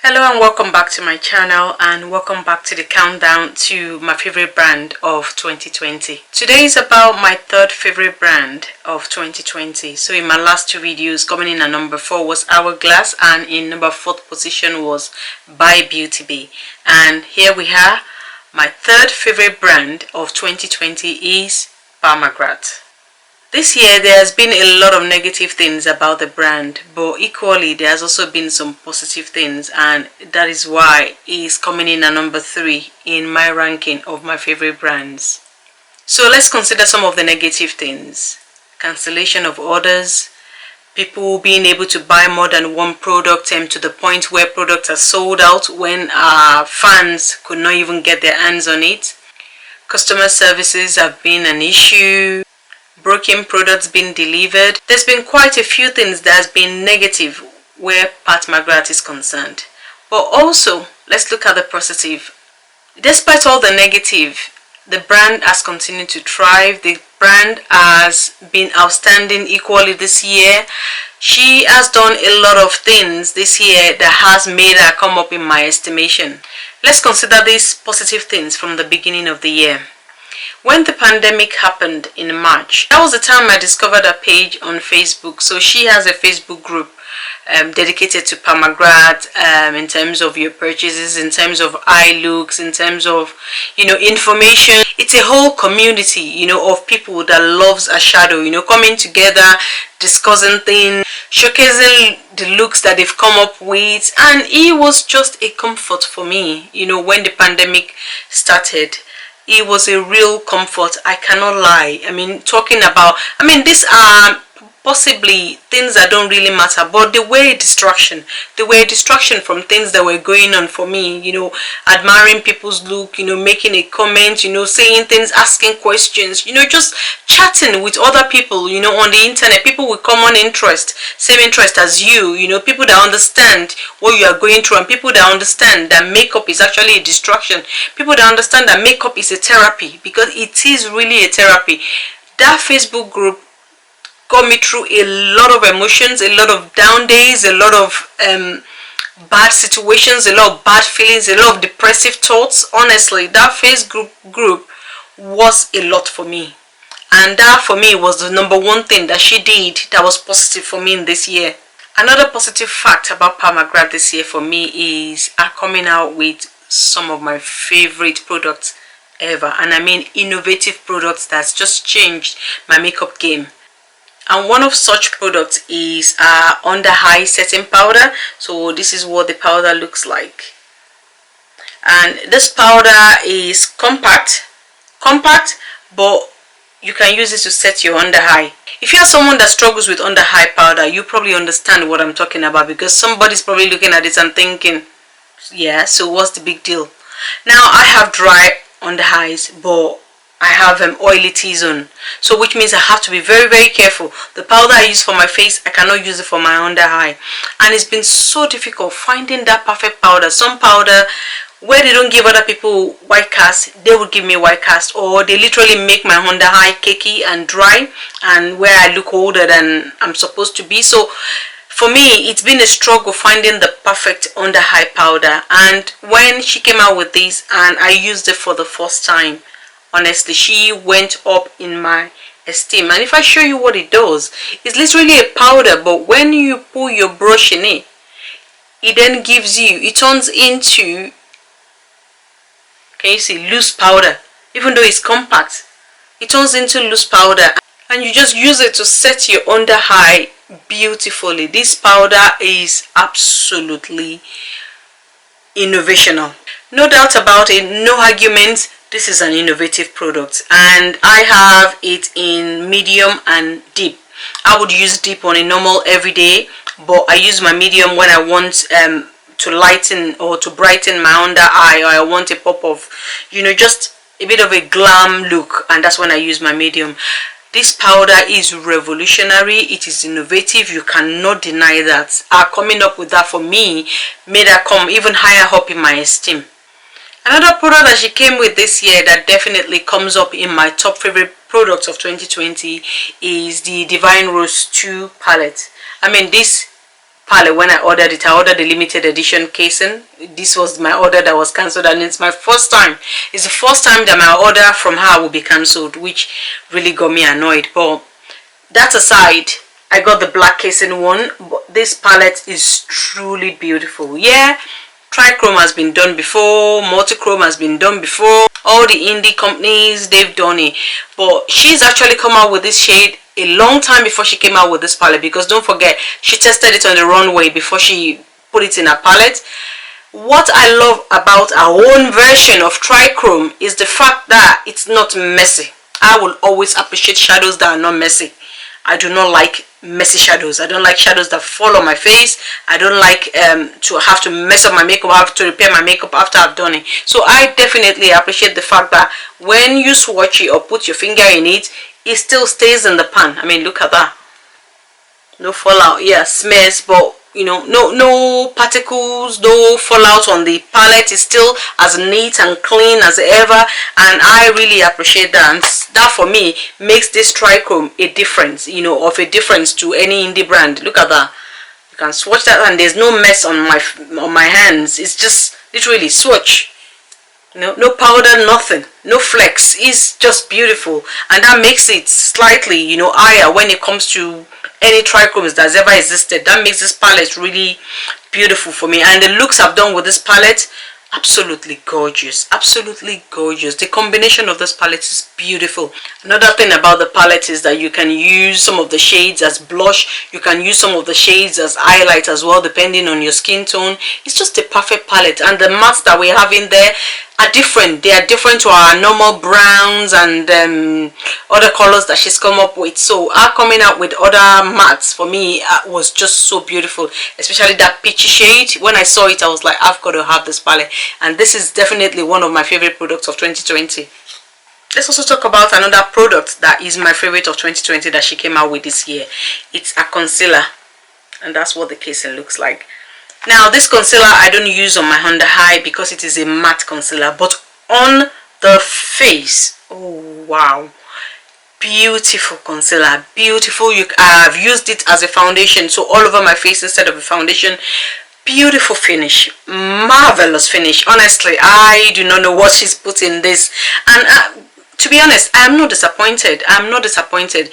Hello and welcome back to my channel, and welcome back to the countdown to my favorite brand of 2020. Today is about my third favorite brand of 2020. So in my last two videos, coming in at number 4 was Hourglass, and in number 4th position was By Beauty Bay. And here we are. My third favorite brand of 2020 is Pat McGrath. This year there has been a lot of negative things about the brand, but equally there has also been some positive things, and that is why it is coming in at number 3 in my ranking of my favorite brands. So let's consider some of the negative things. Cancellation of orders, people being able to buy more than one product to the point where products are sold out when our fans could not even get their hands on it. Customer services have been an issue. Broken products being delivered. There's been quite a few things that has been negative where Pat McGrath is concerned. But also, let's look at the positive. Despite all the negative, the brand has continued to thrive. The brand has been outstanding equally this year. She has done a lot of things this year that has made her come up in my estimation. Let's consider these positive things from the beginning of the year. When the pandemic happened in March, that was the time I discovered her page on Facebook. So she has a Facebook group dedicated to Pat McGrath, in terms of your purchases, in terms of eye looks, in terms of, information. It's a whole community, of people that loves a shadow, coming together, discussing things, showcasing the looks that they've come up with. And it was just a comfort for me, when the pandemic started. It was a real comfort, I cannot lie. These are possibly things that don't really matter, but they were a distraction. They were a distraction from things that were going on for me, admiring people's look, making a comment, saying things, asking questions, just chatting with other people, on the internet, people with common interest, same interest as you, people that understand what you are going through, and people that understand that makeup is actually a distraction, people that understand that makeup is a therapy, because it is really a therapy. That Facebook group got me through a lot of emotions, a lot of down days, a lot of bad situations, a lot of bad feelings, a lot of depressive thoughts. Honestly, that Facebook group was a lot for me. And that for me was the number one thing that she did that was positive for me in this year. Another positive fact about Pat McGrath this year for me is her coming out with some of my favorite products ever. And I mean innovative products that's just changed my makeup game. And one of such products is under eye setting powder. So this is what the powder looks like. And this powder is compact, but you can use it to set your under eye. If you're someone that struggles with under eye powder, you probably understand what I'm talking about, because somebody's probably looking at it and thinking, yeah, so what's the big deal? Now I have dry under eyes, but I have oily T-zone, so which means I have to be very, very careful. The powder I use for my face, I cannot use it for my under eye, and it's been so difficult finding that perfect powder. Some powder, where they don't give other people white cast, they will give me white cast, or they literally make my under eye cakey and dry, and where I look older than I'm supposed to be. So for me, it's been a struggle finding the perfect under eye powder. And when she came out with this and I used it for the first time, honestly, she went up in my esteem. And if I show you what it does, it's literally a powder, but when you pull your brush in it, it then gives you, it turns into, can you see, loose powder. Even though it's compact, it turns into loose powder, and you just use it to set your under eye beautifully. This powder is absolutely innovational, no doubt about it, no arguments. This is an innovative product, and I have it in medium and deep. I would use deep on a normal everyday, but I use my medium when I want to lighten or to brighten my under eye, or I want a pop of, just a bit of a glam look, and that's when I use my medium. This powder is revolutionary. It is innovative. You cannot deny that. Coming up with that for me made her come even higher up in my esteem. Another product that she came with this year that definitely comes up in my top favorite products of 2020 is the Divine Rose 2 palette. This palette when I ordered it. I ordered the limited edition casing. This was my order that was cancelled, and it's my first time. It's the first time that my order from her will be cancelled, which really got me annoyed. But that aside, I got the black casing one, but this palette is truly beautiful. Yeah, trichrome has been done before, multichrome has been done before, all the indie companies, they've done it, but she's actually come out with this shade a long time before she came out with this palette, because don't forget, she tested it on the runway before she put it in her palette. What I love about our own version of trichrome is the fact that it's not messy. I will always appreciate shadows that are not messy. I do not like messy shadows. I don't like shadows that fall on my face. I don't like to have to mess up my makeup, I have to repair my makeup after I've done it. So I definitely appreciate the fact that when you swatch it or put your finger in it, it still stays in the pan. I mean, look at that. No fallout. Yeah, smears, but you know, no particles, no fallout on the palette. Is still as neat and clean as ever, and I really appreciate that. And that for me makes this trichrome a difference, you know, of a difference to any indie brand. Look at that. You can swatch that and there's no mess on my hands. It's just literally swatch. No powder, nothing, no flecks. It's just beautiful, and that makes it slightly, you know, higher when it comes to any trichromes that's ever existed. That makes this palette really beautiful for me. And the looks I've done with this palette, absolutely gorgeous, absolutely gorgeous. The combination of this palette is beautiful. Another thing about the palette is that you can use some of the shades as blush, you can use some of the shades as highlight as well, depending on your skin tone. It's just a perfect palette, and the mattes that we have in there are different. They are different to our normal browns and other colors that she's come up with. So her coming out with other mattes for me was just so beautiful, especially that peachy shade. When I saw it, I was like, I've got to have this palette, and this is definitely one of my favorite products of 2020. Let's also talk about another product that is my favorite of 2020 that she came out with this year. It's a concealer, and that's what the casing looks like. Now, this concealer I don't use on my under eye because it is a matte concealer, but on the face, oh wow, beautiful concealer, beautiful. I've used it as a foundation, so all over my face instead of a foundation. Beautiful finish, marvelous finish. Honestly, I do not know what she's put in this, and to be honest, I'm not disappointed. I'm not disappointed.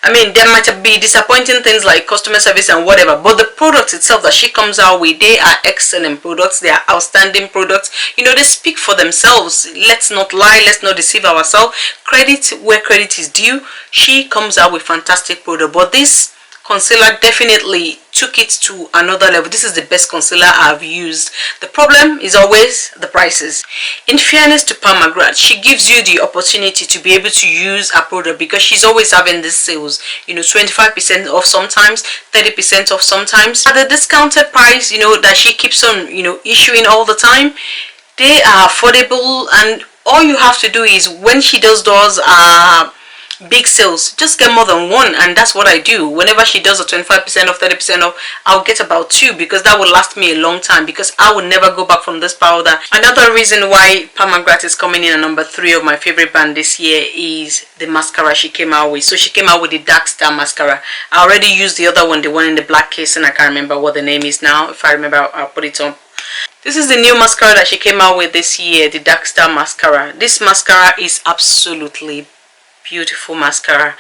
I mean, there might be disappointing things like customer service and whatever, but the products itself that she comes out with, they are excellent products. They are outstanding products. You know, they speak for themselves. Let's not lie. Let's not deceive ourselves. Credit where credit is due. She comes out with fantastic product, but this concealer definitely took it to another level. This is the best concealer I've used. The problem is always the prices. In fairness to Pat McGrath, she gives you the opportunity to be able to use a product because she's always having these sales, you know, 25% off sometimes, 30% off sometimes. At the discounted price, you know, that she keeps on, you know, issuing all the time, they are affordable, and all you have to do is when she does those big sales, just get more than one, and that's what I do. Whenever she does a 25% off, 30% off, I'll get about two, because that will last me a long time, because I will never go back from this powder. Another reason why Pat McGrath is coming in at number 3 of my favorite brand this year is the mascara she came out with. So she came out with the Dark Star mascara. I already used the other one, the one in the black case, and I can't remember what the name is now. If I remember, I'll put it on. This is the new mascara that she came out with this year, the Dark Star mascara. This mascara is absolutely beautiful mascara.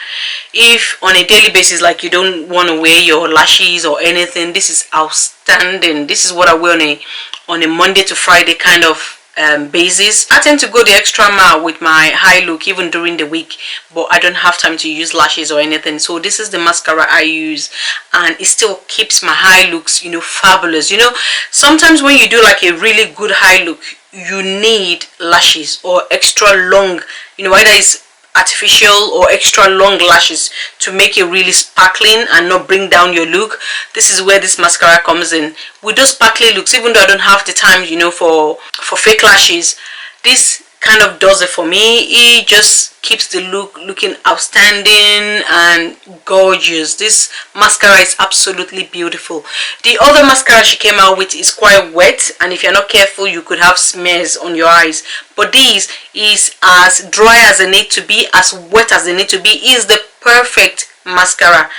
If on a daily basis, like, you don't want to wear your lashes or anything, this is outstanding. This is what I wear on a Monday to Friday kind of basis. I tend to go the extra mile with my high look even during the week, but I don't have time to use lashes or anything. So this is the mascara I use, and it still keeps my high looks, you know, fabulous. You know, sometimes when you do like a really good high look, you need lashes or extra long, you know, either it's artificial or extra long lashes to make it really sparkling and not bring down your look. This is where this mascara comes in. With those sparkly looks, even though I don't have the time, you know, for fake lashes, this kind of does it for me. It just keeps the look looking outstanding and gorgeous. This mascara is absolutely beautiful. The other mascara she came out with is quite wet, and if you're not careful, you could have smears on your eyes. But this is as dry as they need to be, as wet as they need to be. It is the perfect mascara.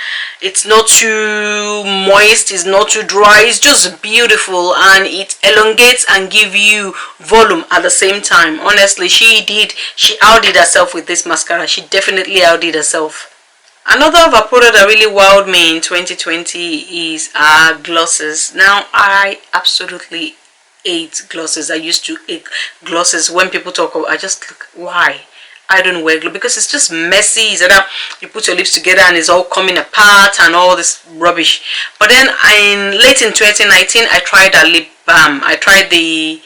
It's not too moist, it's not too dry, it's just beautiful, and it elongates and give you volume at the same time. Honestly, she outdid herself with this mascara. She definitely outdid herself. Another of her product that really wowed me in 2020 is glosses. Now, I absolutely hate glosses. I used to hate glosses. When people talk about, I just look, why? I don't wear glue because it's just messy. It's that you put your lips together and it's all coming apart and all this rubbish. But then late in 2019, I tried a lip balm. I tried the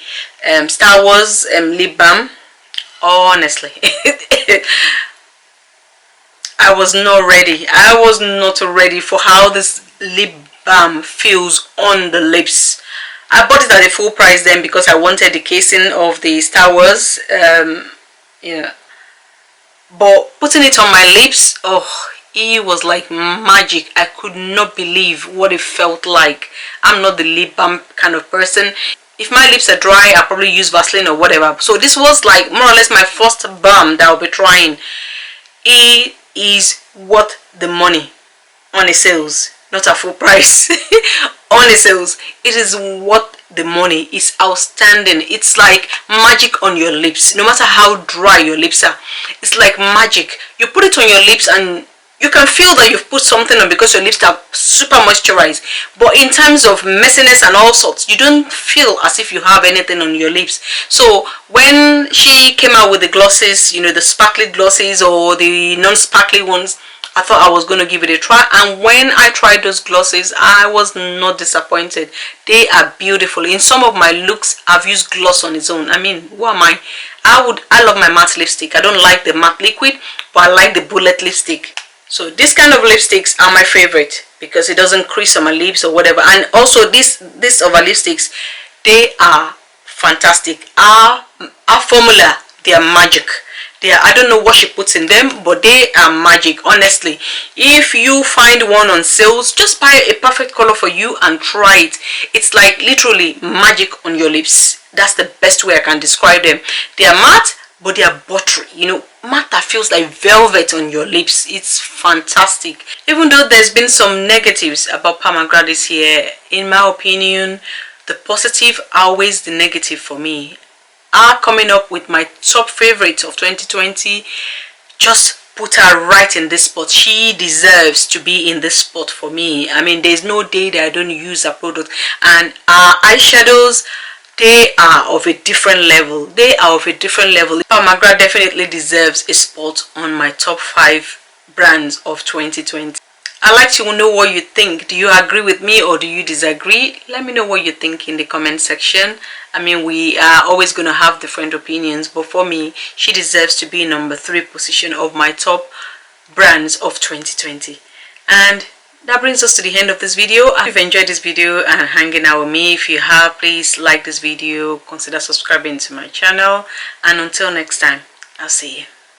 Star Wars lip balm. Honestly, I was not ready. I was not ready for how this lip balm feels on the lips. I bought it at a full price then because I wanted the casing of the Star Wars. But putting it on my lips, oh, it was like magic. I could not believe what it felt like. I'm not the lip balm kind of person. If my lips are dry, I'll probably use Vaseline or whatever. So this was like more or less my first balm that I'll be trying. It is worth the money on a sales, not a full price. On a sales, it is worth the money. It's outstanding. It's like magic on your lips. No matter how dry your lips are, it's like magic. You put it on your lips and you can feel that you've put something on because your lips are super moisturized. But in terms of messiness and all sorts, you don't feel as if you have anything on your lips. So when she came out with the glosses, you know, the sparkly glosses or the non-sparkly ones, I thought I was going to give it a try, and when I tried those glosses, I was not disappointed. They are beautiful. In some of my looks, I've used gloss on its own. I mean, who am I? I love my matte lipstick. I don't like the matte liquid, but I like the bullet lipstick. So this kind of lipsticks are my favorite because it doesn't crease on my lips or whatever. And also this of our lipsticks, they are fantastic. Our formula, they are magic. I don't know what she puts in them, but they are magic. Honestly, if you find one on sales, just buy a perfect color for you and try it. It's like literally magic on your lips. That's the best way I can describe them. They are matte, but they are buttery, you know, matte that feels like velvet on your lips. It's fantastic. Even though there's been some negatives about Pat McGrath this year, in my opinion, the positive outweighs the negative for me. Coming up with my top favorite of 2020, just put her right in this spot. She deserves to be in this spot for me. I mean, there's no day that I don't use her product. And our eyeshadows, they are of a different level. They are of a different level. Pat McGrath definitely deserves a spot on my top 5 brands of 2020. I'd like to know what you think. Do you agree with me or do you disagree? Let me know what you think in the comment section. I mean, we are always going to have different opinions, but for me, she deserves to be in number 3 position of my top brands of 2020. And that brings us to the end of this video. If you've enjoyed this video and hanging out with me, if you have, please like this video, consider subscribing to my channel, and until next time, I'll see you.